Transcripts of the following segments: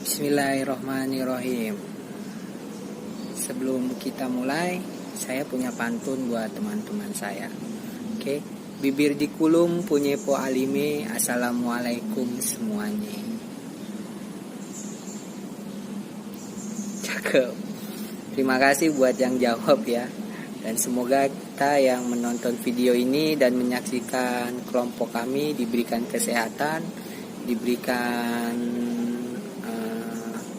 Bismillahirrahmanirrahim. Sebelum kita mulai, saya punya pantun buat teman-teman saya. Oke, bibir dikulum punya po alime. Assalamualaikum semuanya. Cakep. Terima kasih buat yang jawab ya. Dan semoga kita yang menonton video ini dan menyaksikan kelompok kami diberikan kesehatan, diberikan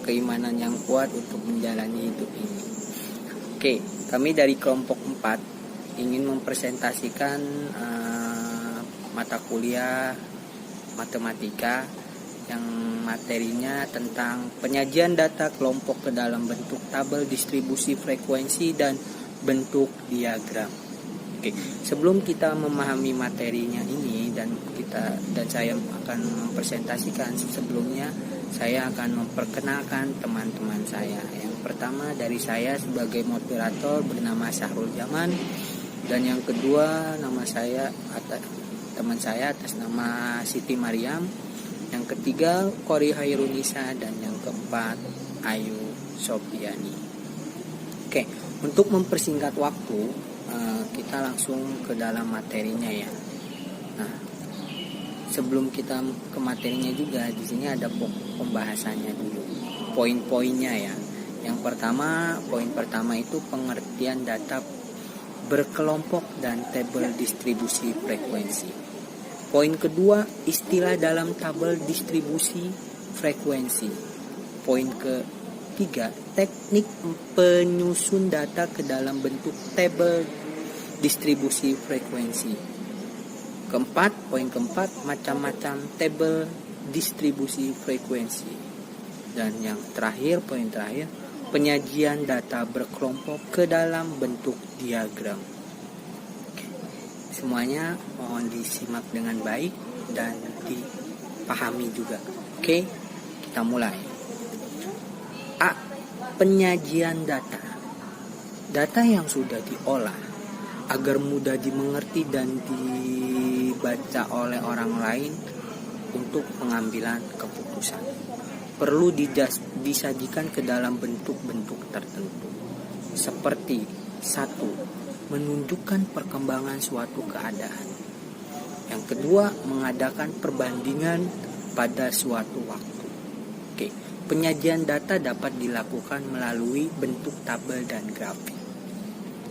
keimanan yang kuat untuk menjalani hidup ini. Oke, kami dari kelompok 4 ingin mempresentasikan mata kuliah matematika yang materinya tentang penyajian data kelompok ke dalam bentuk tabel distribusi frekuensi dan bentuk diagram. Oke, sebelum kita memahami materinya ini dan saya akan mempresentasikan, sebelumnya saya akan memperkenalkan teman-teman saya. Yang pertama dari saya sebagai moderator bernama Syahrul Jaman, dan yang kedua teman saya atas nama Siti Mariam, yang ketiga Kori Hairunisa, dan yang keempat Ayu Sofiani. Oke, untuk mempersingkat waktu, kita langsung ke dalam materinya ya. Nah, sebelum kita ke materinya juga, di sini ada pembahasannya dulu, poin-poinnya ya. Yang pertama, poin pertama itu pengertian data berkelompok dan tabel distribusi frekuensi. Poin kedua, istilah dalam tabel distribusi frekuensi. Poin ketiga, teknik penyusun data ke dalam bentuk tabel distribusi frekuensi. Poin keempat, macam-macam tabel distribusi frekuensi. Dan yang terakhir, poin terakhir, penyajian data berkelompok ke dalam bentuk diagram. Oke. Semuanya mohon disimak dengan baik dan dipahami juga. Oke, kita mulai. A. Penyajian data. Data yang sudah diolah agar mudah dimengerti dan dibaca oleh orang lain untuk pengambilan keputusan, perlu disajikan ke dalam bentuk-bentuk tertentu, seperti 1. Menunjukkan perkembangan suatu keadaan. Yang kedua, mengadakan perbandingan pada suatu waktu. Oke, penyajian data dapat dilakukan melalui bentuk tabel dan grafik.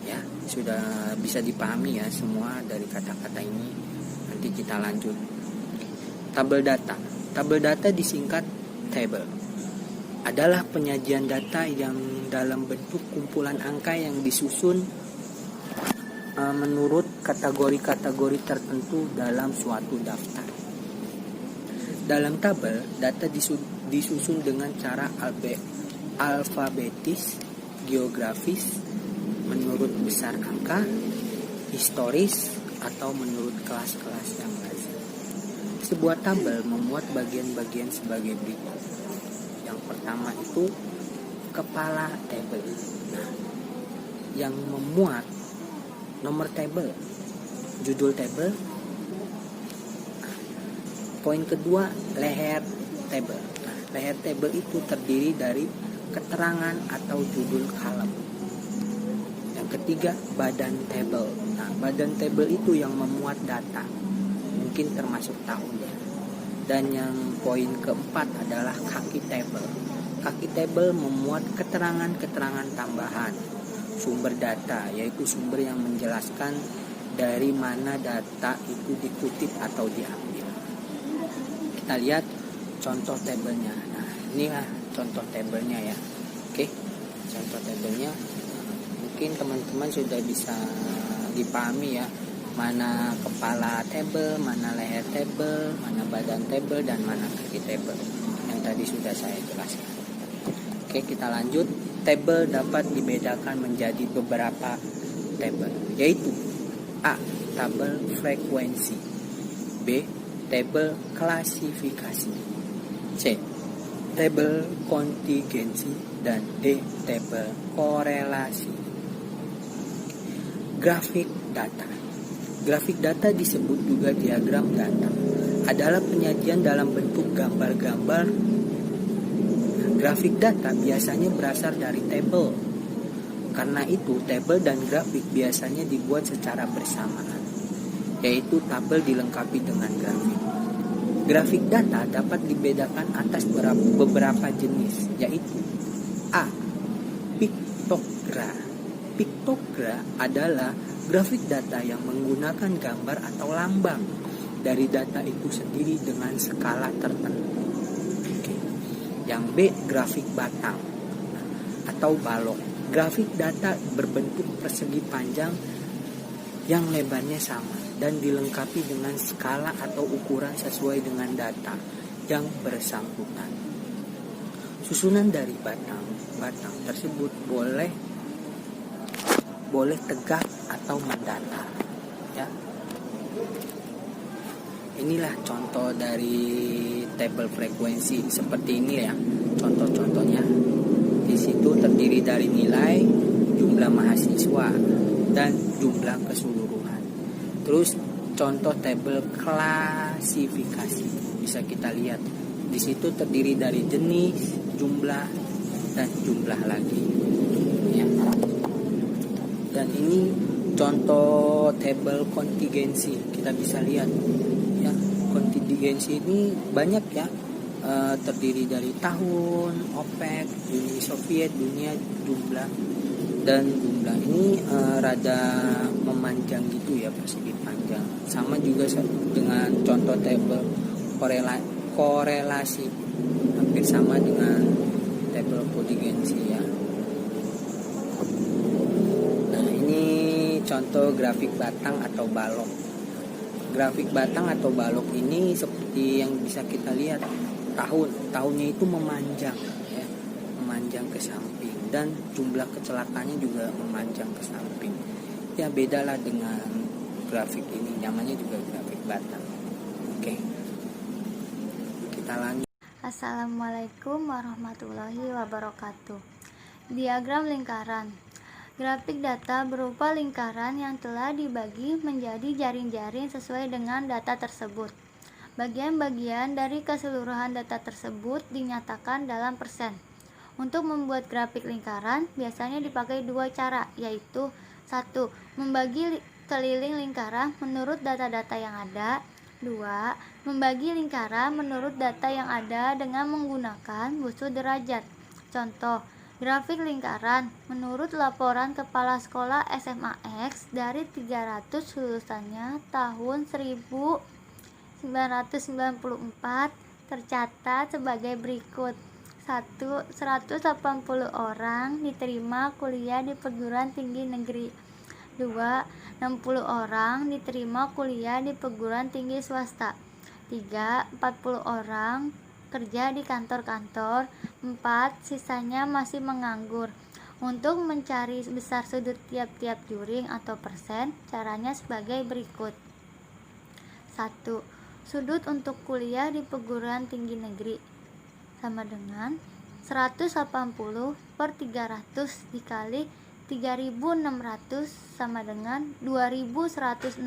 Ya, sudah bisa dipahami ya semua dari kata-kata ini. Nanti kita lanjut. Tabel data. Tabel data disingkat table. Adalah penyajian data yang dalam bentuk kumpulan angka yang disusun menurut kategori-kategori tertentu dalam suatu daftar. Dalam tabel, data disusun dengan cara alfabetis, geografis, menurut besar angka, historis, atau menurut kelas-kelas yang lazim. Sebuah tabel memuat bagian-bagian sebagai berikut. Yang pertama itu kepala tabel. Nah, yang memuat nomor tabel, judul tabel. Poin kedua, leher tabel. Nah, leher tabel itu terdiri dari keterangan atau judul kolom. Ketiga, badan tabel. Nah, badan tabel itu yang memuat data, mungkin termasuk tahunnya. Dan yang poin keempat adalah kaki tabel. Kaki tabel memuat keterangan-keterangan tambahan, sumber data, yaitu sumber yang menjelaskan dari mana data itu dikutip atau diambil. Kita lihat contoh tabelnya. Nah, inilah contoh tabelnya ya. Oke, contoh tabelnya. Mungkin teman-teman sudah bisa dipahami ya, mana kepala tabel, mana leher tabel, mana badan tabel, dan mana kaki tabel yang tadi sudah saya jelaskan. Oke, kita lanjut. Tabel dapat dibedakan menjadi beberapa tabel, yaitu A. Tabel frekuensi, B. Tabel klasifikasi, C. Tabel kontingensi, dan D. Tabel korelasi. Grafik data. Grafik data disebut juga diagram data. Adalah penyajian dalam bentuk gambar-gambar Grafik data biasanya berasal dari tabel. Karena itu, tabel dan grafik biasanya dibuat secara bersamaan, yaitu tabel dilengkapi dengan grafik. Grafik data dapat dibedakan atas beberapa jenis, yaitu A. Piktogra. Piktogra adalah grafik data yang menggunakan gambar atau lambang dari data itu sendiri dengan skala tertentu. Yang B. Grafik batang atau balok. Grafik data berbentuk persegi panjang yang lebarnya sama dan dilengkapi dengan skala atau ukuran sesuai dengan data yang bersangkutan. Susunan dari batang tersebut boleh tegak atau mendatar. Ya. Inilah contoh dari tabel frekuensi seperti ini ya. Contoh-contohnya. Di situ terdiri dari nilai, jumlah mahasiswa, dan jumlah keseluruhan. Terus contoh tabel klasifikasi bisa kita lihat. Di situ terdiri dari jenis, jumlah, dan jumlah lagi. Ya. Dan ini contoh tabel kontingensi, kita bisa lihat. Ya, kontingensi ini banyak ya. Terdiri dari tahun, OPEC, Uni Soviet, dunia, jumlah, dan jumlah ini rada memanjang gitu ya, persegi panjang. Sama juga dengan contoh tabel korelasi, hampir sama dengan tabel kontingensi ya. Nah, ini contoh grafik batang atau balok. Grafik batang atau balok ini seperti yang bisa kita lihat. Tahunnya itu memanjang ya, memanjang ke samping, dan jumlah kecelakaannya juga memanjang ke samping. Ya, bedalah dengan grafik ini, namanya juga grafik batang. Oke, kita lanjut. Assalamualaikum warahmatullahi wabarakatuh. Diagram lingkaran. Grafik data berupa lingkaran yang telah dibagi menjadi jaring-jaring sesuai dengan data tersebut. Bagian-bagian dari keseluruhan data tersebut dinyatakan dalam persen. Untuk membuat grafik lingkaran biasanya dipakai dua cara, yaitu 1. Membagi keliling lingkaran menurut data-data yang ada. 2. Membagi lingkaran menurut data yang ada dengan menggunakan busur derajat. Contoh, grafik lingkaran menurut laporan Kepala Sekolah SMA X dari 300 lulusannya tahun 1994 tercatat sebagai berikut. 1. 180 orang diterima kuliah di perguruan tinggi negeri. 2. 60 orang diterima kuliah di perguruan tinggi swasta. 3. 40 orang kerja di kantor-kantor. 4. Sisanya masih menganggur. Untuk mencari besar sudut tiap-tiap juring atau persen, caranya sebagai berikut. 1. Sudut untuk kuliah di perguruan tinggi negeri sama dengan 180 per 300 dikali 3.600 sama dengan 2.160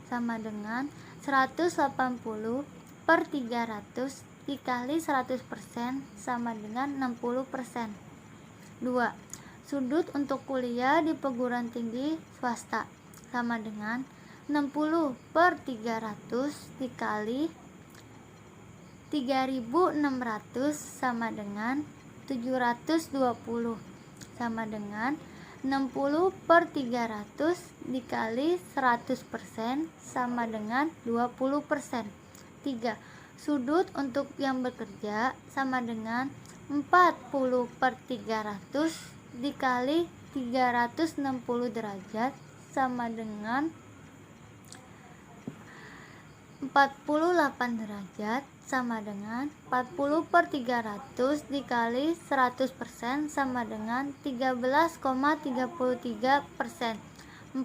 sama dengan 180 per 300 dikali 100% sama dengan 60%. 2. Sudut untuk kuliah di perguruan tinggi swasta sama dengan 60 per 300 dikali 3.600 sama dengan 720 sama dengan 60 per 300 dikali 100% sama dengan 20%. 3. Sudut untuk yang bekerja sama dengan 40 per 300 dikali 360 derajat sama dengan 48 derajat sama dengan 40 per 300 dikali 100% sama dengan 13,33%. 4.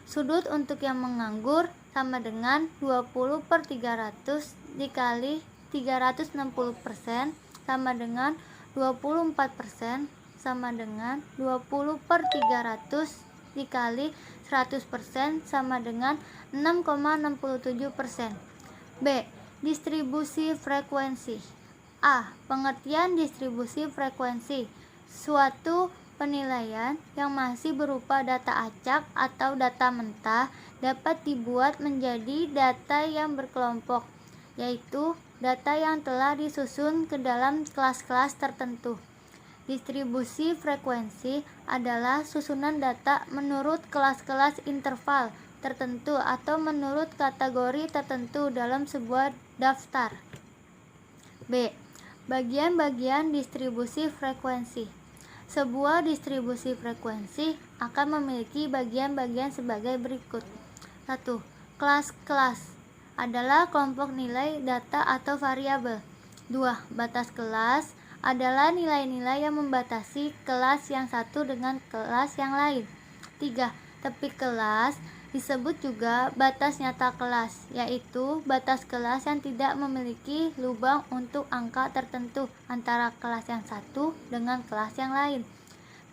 Sudut untuk yang menganggur sama dengan 20 per 300 dikali 360% sama dengan 24% sama dengan 20 per 300 dikali 100% sama dengan 6,67%. B. Distribusi frekuensi. A. Pengertian distribusi frekuensi. Suatu penilaian yang masih berupa data acak atau data mentah dapat dibuat menjadi data yang berkelompok, yaitu data yang telah disusun ke dalam kelas-kelas tertentu. Distribusi frekuensi adalah susunan data menurut kelas-kelas interval tertentu atau menurut kategori tertentu dalam sebuah daftar. B. Bagian-bagian distribusi frekuensi. Sebuah distribusi frekuensi akan memiliki bagian-bagian sebagai berikut. 1. Kelas-kelas adalah kelompok nilai data atau variabel. 2. Batas kelas adalah nilai-nilai yang membatasi kelas yang satu dengan kelas yang lain. 3. Tepi kelas disebut juga batas nyata kelas, yaitu batas kelas yang tidak memiliki lubang untuk angka tertentu antara kelas yang satu dengan kelas yang lain.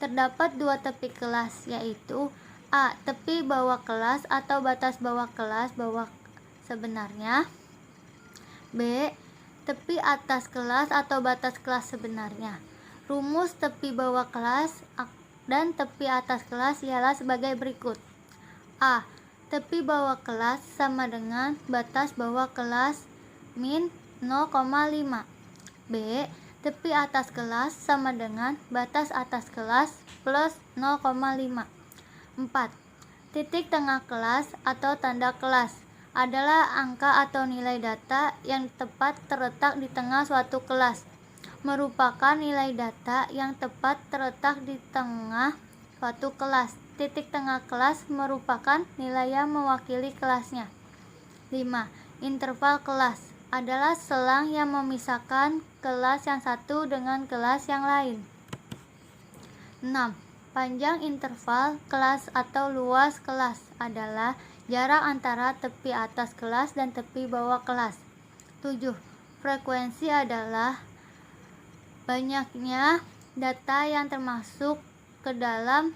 Terdapat dua tepi kelas, yaitu A. Tepi bawah kelas atau batas bawah kelas bawah sebenarnya. B. Tepi atas kelas atau batas kelas sebenarnya. Rumus tepi bawah kelas dan tepi atas kelas ialah sebagai berikut. A. Tepi bawah kelas sama dengan batas bawah kelas min 0,5. B. Tepi atas kelas sama dengan batas atas kelas plus 0,5. 4. Titik tengah kelas atau tanda kelas adalah angka atau nilai data yang tepat terletak di tengah suatu kelas. Merupakan nilai data yang tepat terletak di tengah suatu kelas. Titik tengah kelas merupakan nilai yang mewakili kelasnya. 5. Interval kelas adalah selang yang memisahkan kelas yang satu dengan kelas yang lain. 6. Panjang interval kelas atau luas kelas adalah jarak antara tepi atas kelas dan tepi bawah kelas. 7. Frekuensi adalah banyaknya data yang termasuk ke dalam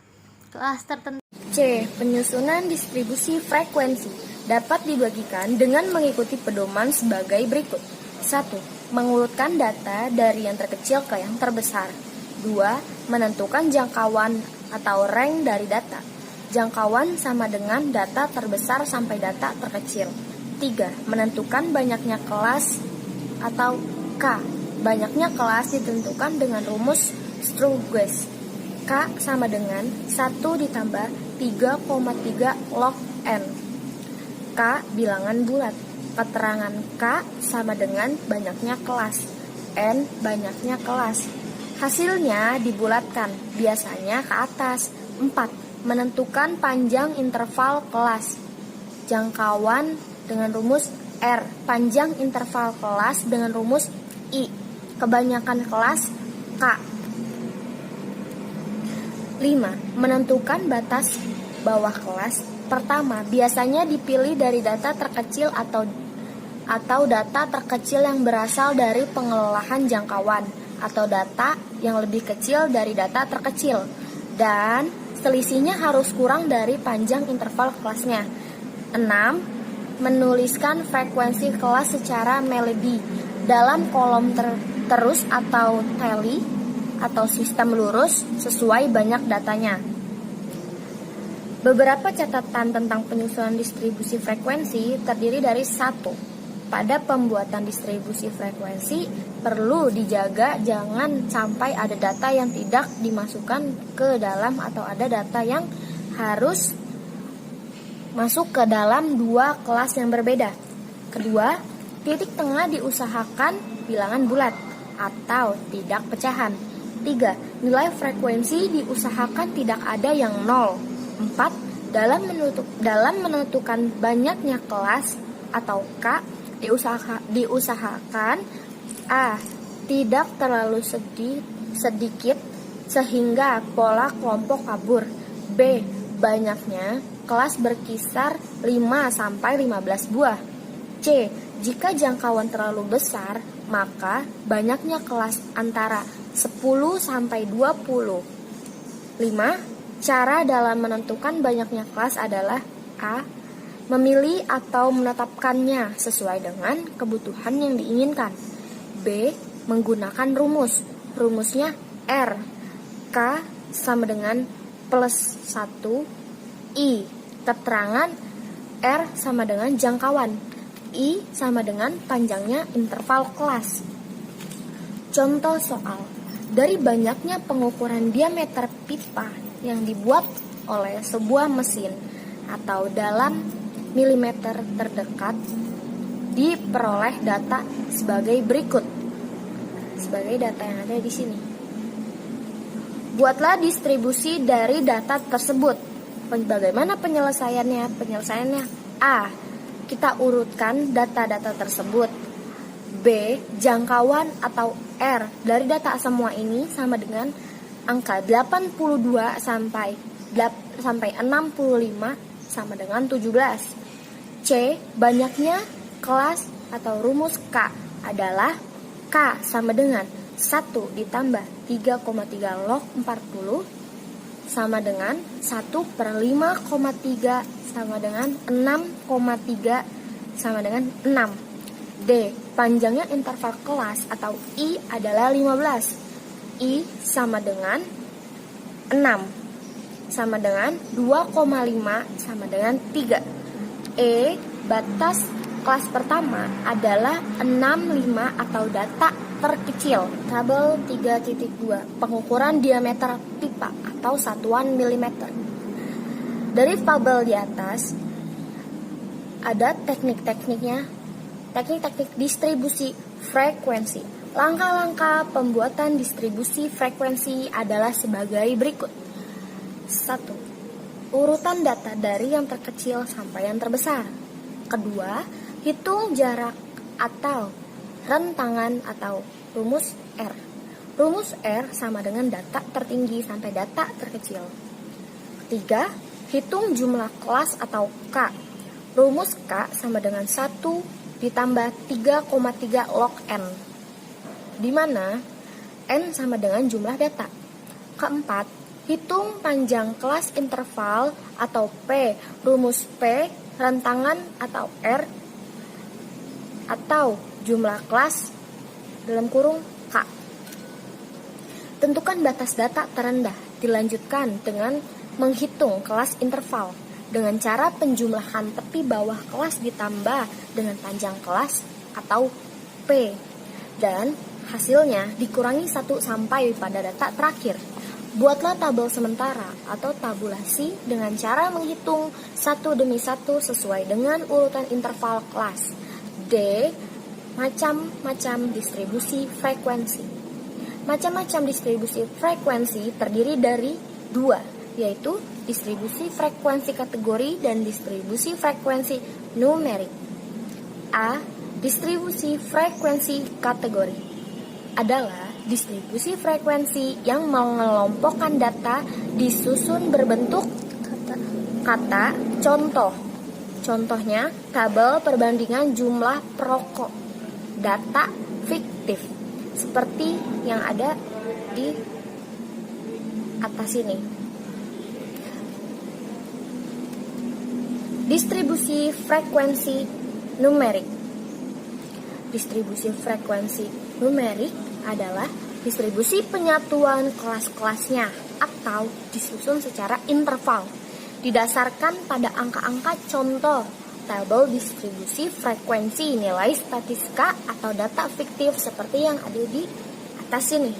kelas tertentu. C. Penyusunan distribusi frekuensi dapat dibagikan dengan mengikuti pedoman sebagai berikut. 1. Mengurutkan data dari yang terkecil ke yang terbesar. 2. Menentukan jangkauan atau rank dari data. Jangkauan sama dengan data terbesar sampai data terkecil. 3. Menentukan banyaknya kelas atau K. Banyaknya kelas ditentukan dengan rumus Struges. K sama dengan 1 ditambah 3,3 log N. K bilangan bulat. Keterangan K sama dengan banyaknya kelas. N banyaknya kelas. Hasilnya dibulatkan, biasanya ke atas. 4. Menentukan panjang interval kelas. Jangkauan dengan rumus R. Panjang interval kelas dengan rumus I. Kebanyakan kelas K. 5. Menentukan batas bawah kelas. Pertama, biasanya dipilih dari data terkecil atau data terkecil yang berasal dari pengelolaan jangkauan atau data yang lebih kecil dari data terkecil, dan selisihnya harus kurang dari panjang interval kelasnya. 6. Menuliskan frekuensi kelas secara melodi dalam kolom terus atau tally atau sistem lurus sesuai banyak datanya. Beberapa catatan tentang penyusunan distribusi frekuensi terdiri dari 1. Pada pembuatan distribusi frekuensi perlu dijaga jangan sampai ada data yang tidak dimasukkan ke dalam atau ada data yang harus masuk ke dalam dua kelas yang berbeda. Kedua, titik tengah diusahakan bilangan bulat atau tidak pecahan. 3. Nilai frekuensi diusahakan tidak ada yang 0. 4. Dalam menentukan banyaknya kelas atau K diusahakan A. Tidak terlalu sedikit sehingga pola kelompok kabur. B. Banyaknya kelas berkisar 5-15 buah. C. Jika jangkauan terlalu besar, maka banyaknya kelas antara 10-20. 5. Cara dalam menentukan banyaknya kelas adalah A. Memilih atau menetapkannya sesuai dengan kebutuhan yang diinginkan. B. menggunakan rumus. Rumusnya R. K sama dengan plus 1 I. Keterangan R sama dengan jangkauan, I sama dengan panjangnya interval kelas. Contoh soal. Dari banyaknya pengukuran diameter pipa yang dibuat oleh sebuah mesin atau dalam milimeter terdekat, diperoleh data sebagai berikut. Sebagai data yang ada di sini. Buatlah distribusi dari data tersebut. Bagaimana penyelesaiannya? Penyelesaiannya A. Kita urutkan data-data tersebut. B. Jangkauan atau R dari data semua ini sama dengan angka 82 sampai 65 sama dengan 17. C. Banyaknya kelas atau rumus K adalah K sama dengan 1 ditambah 3,3 log 40 sama dengan 1 per 5,3 sama dengan 6,3 sama dengan 6. D. Panjangnya interval kelas atau I adalah 15. I sama dengan 6 sama dengan 2,5 sama dengan 3. E. Batas kelas pertama adalah 65 atau data terkecil. Tabel 3.2 pengukuran diameter pipa atau satuan milimeter. Dari tabel di atas ada teknik-teknik distribusi frekuensi. Langkah-langkah pembuatan distribusi frekuensi adalah sebagai berikut. 1. Urutan data dari yang terkecil sampai yang terbesar. Kedua, hitung jarak atau rentangan atau rumus R. Rumus R sama dengan data tertinggi sampai data terkecil. Ketiga, hitung jumlah kelas atau K. Rumus K sama dengan 1 ditambah 3,3 log N, di mana N sama dengan jumlah data. Keempat, hitung panjang kelas interval atau P. Rumus P, rentangan atau R, atau jumlah kelas dalam kurung K. Tentukan batas data terendah. Dilanjutkan dengan menghitung kelas interval dengan cara penjumlahan tepi bawah kelas ditambah dengan panjang kelas atau P, dan hasilnya dikurangi 1 sampai pada data terakhir. Buatlah tabel sementara atau tabulasi dengan cara menghitung satu demi satu sesuai dengan urutan interval kelas. D. Macam-macam distribusi frekuensi. Macam-macam distribusi frekuensi terdiri dari 2, yaitu distribusi frekuensi kategori dan distribusi frekuensi numerik. A. Distribusi frekuensi kategori adalah distribusi frekuensi yang mengelompokkan data disusun berbentuk kata contoh. Contohnya, tabel perbandingan jumlah perokok, data fiktif, seperti yang ada di atas ini. Distribusi frekuensi numerik. Distribusi frekuensi numerik adalah distribusi penyatuan kelas-kelasnya atau disusun secara interval didasarkan pada angka-angka contoh tabel distribusi frekuensi nilai statistika atau data fiktif seperti yang ada di atas ini.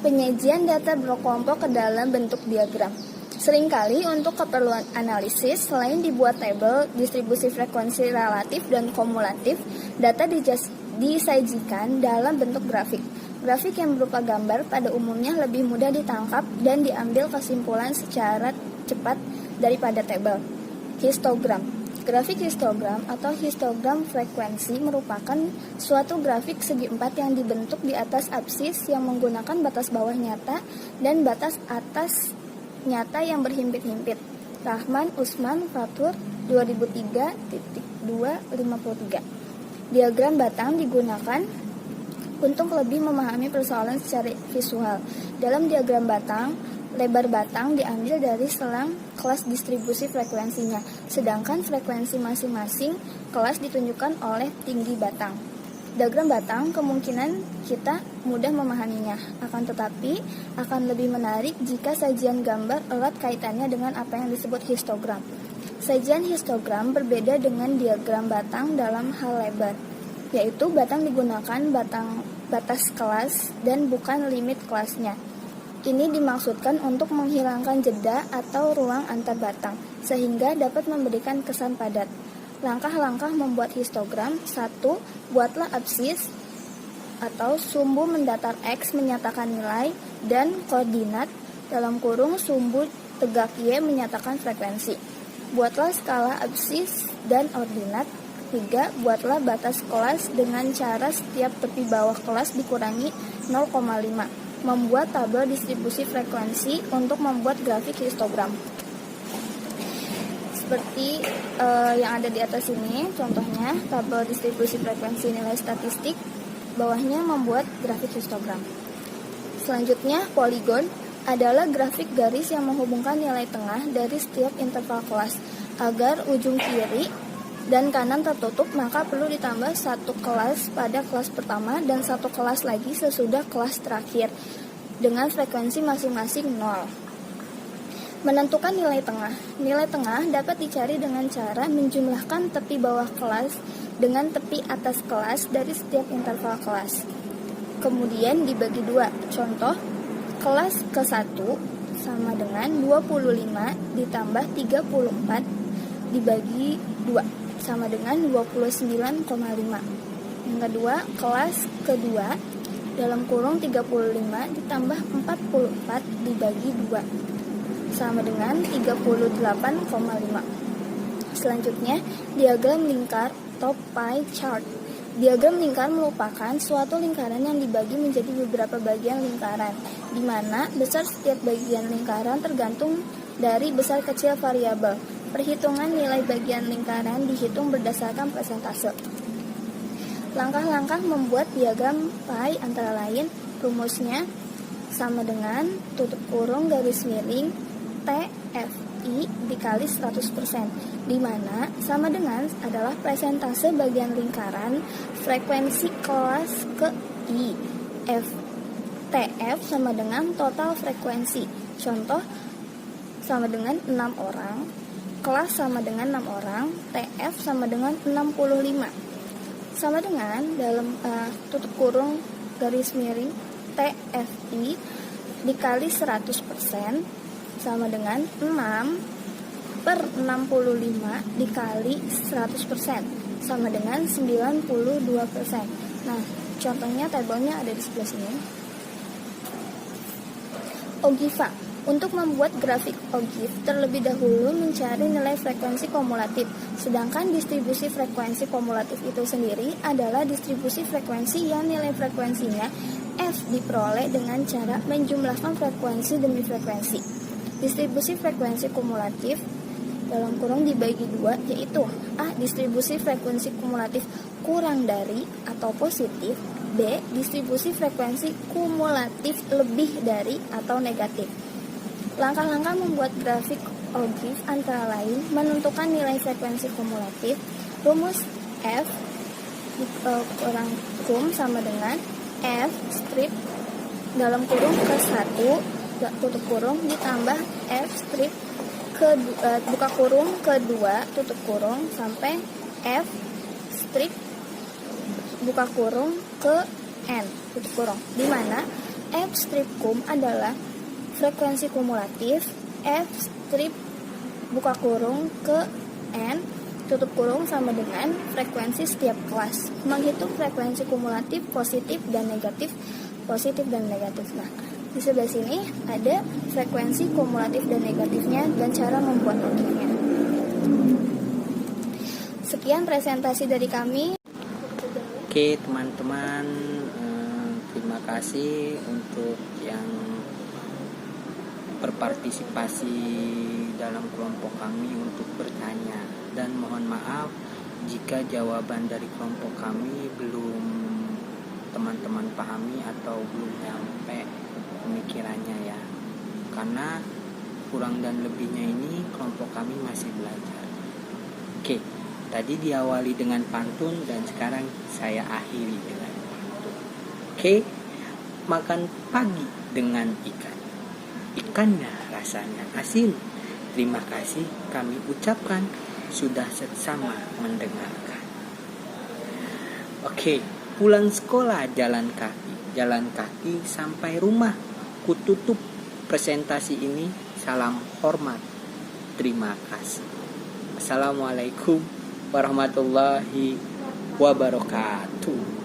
Penyajian data berkelompok ke dalam bentuk diagram. Seringkali untuk keperluan analisis, selain dibuat tabel distribusi frekuensi relatif dan kumulatif, data disajikan dalam bentuk grafik. Grafik yang berupa gambar pada umumnya lebih mudah ditangkap dan diambil kesimpulan secara cepat daripada tabel. Histogram. Grafik histogram atau histogram frekuensi merupakan suatu grafik segi empat yang dibentuk di atas absis yang menggunakan batas bawah nyata dan batas atas nyata yang berhimpit-himpit. Rahman Usman Fatur 2003.253. Diagram batang digunakan untuk lebih memahami persoalan secara visual. Dalam diagram batang, lebar batang diambil dari selang kelas distribusi frekuensinya, sedangkan frekuensi masing-masing kelas ditunjukkan oleh tinggi batang. Diagram batang kemungkinan kita mudah memahaminya, akan tetapi akan lebih menarik jika sajian gambar erat kaitannya dengan apa yang disebut histogram. Sajian histogram berbeda dengan diagram batang dalam hal lebar, yaitu batang digunakan batas kelas dan bukan limit kelasnya. Ini dimaksudkan untuk menghilangkan jeda atau ruang antar batang, sehingga dapat memberikan kesan padat. Langkah-langkah membuat histogram: 1. Buatlah absis atau sumbu mendatar X menyatakan nilai dan koordinat dalam kurung sumbu tegak Y menyatakan frekuensi. Buatlah skala absis dan ordinat. 3. Buatlah batas kelas dengan cara setiap tepi bawah kelas dikurangi 0,5. Membuat tabel distribusi frekuensi untuk membuat grafik histogram. Seperti yang ada di atas ini, contohnya tabel distribusi frekuensi nilai statistik, bawahnya membuat grafik histogram. Selanjutnya, poligon adalah grafik garis yang menghubungkan nilai tengah dari setiap interval kelas. Agar ujung kiri dan kanan tertutup, maka perlu ditambah satu kelas pada kelas pertama dan satu kelas lagi sesudah kelas terakhir dengan frekuensi masing-masing 0. Menentukan nilai tengah. Nilai tengah dapat dicari dengan cara menjumlahkan tepi bawah kelas dengan tepi atas kelas dari setiap interval kelas. Kemudian dibagi dua. Contoh, kelas ke-1 sama dengan 25 ditambah 34 dibagi 2 sama dengan 29,5. Yang kedua, kelas kedua dalam kurung 35 ditambah 44 dibagi 2 sama dengan 38,5. Selanjutnya, diagram lingkar atau pie chart. Diagram lingkar merupakan suatu lingkaran yang dibagi menjadi beberapa bagian lingkaran, di mana besar setiap bagian lingkaran tergantung dari besar kecil variabel. Perhitungan nilai bagian lingkaran dihitung berdasarkan persentase. Langkah-langkah membuat diagram pie antara lain: rumusnya sama dengan tutup kurung garis miring TFI dikali 100%, di mana sama dengan adalah persentase bagian lingkaran frekuensi kelas ke I. TF sama dengan total frekuensi. Contoh, sama dengan 6 orang, kelas sama dengan 6 orang, TF sama dengan 65. Sama dengan dalam tutup kurung garis miring TFI dikali 100% sama dengan 6/65 dikali 100% sama dengan 92%. Nah, contohnya tabelnya ada di sebelah sini. Ogiva. Untuk membuat grafik OGIF, terlebih dahulu mencari nilai frekuensi kumulatif. Sedangkan distribusi frekuensi kumulatif itu sendiri adalah distribusi frekuensi yang nilai frekuensinya F diperoleh dengan cara menjumlahkan frekuensi demi frekuensi. Distribusi frekuensi kumulatif dalam kurung dibagi 2, yaitu A. Distribusi frekuensi kumulatif kurang dari atau positif, B. Distribusi frekuensi kumulatif lebih dari atau negatif. Langkah-langkah membuat grafik OGIF antara lain menentukan nilai frekuensi kumulatif. Rumus F kurang kum sama dengan F strip dalam kurung ke-1 tutup kurung ditambah F strip buka kurung kedua tutup kurung sampai F strip buka kurung ke N tutup kurung, di mana F strip kum adalah frekuensi kumulatif, F strip buka kurung ke N tutup kurung sama dengan frekuensi setiap kelas. Menghitung frekuensi kumulatif positif dan negatif, Nah, di sebelah sini ada frekuensi kumulatif dan negatifnya dan cara membuat OGIF-nya. Sekian presentasi dari kami. Oke teman-teman, terima kasih untuk yang berpartisipasi dalam kelompok kami untuk bertanya, dan mohon maaf jika jawaban dari kelompok kami belum teman-teman pahami atau belum sampai pemikirannya ya, karena kurang dan lebihnya ini kelompok kami masih belajar. Oke, tadi diawali dengan pantun dan sekarang saya akhiri dengan pantun. Oke, makan pagi dengan ikan. Ikannya rasanya asin. Terima kasih kami ucapkan sudah seksama mendengarkan. Oke, pulang sekolah jalan kaki sampai rumah. Kututup presentasi ini. Salam hormat. Terima kasih. Assalamualaikum warahmatullahi wabarakatuh.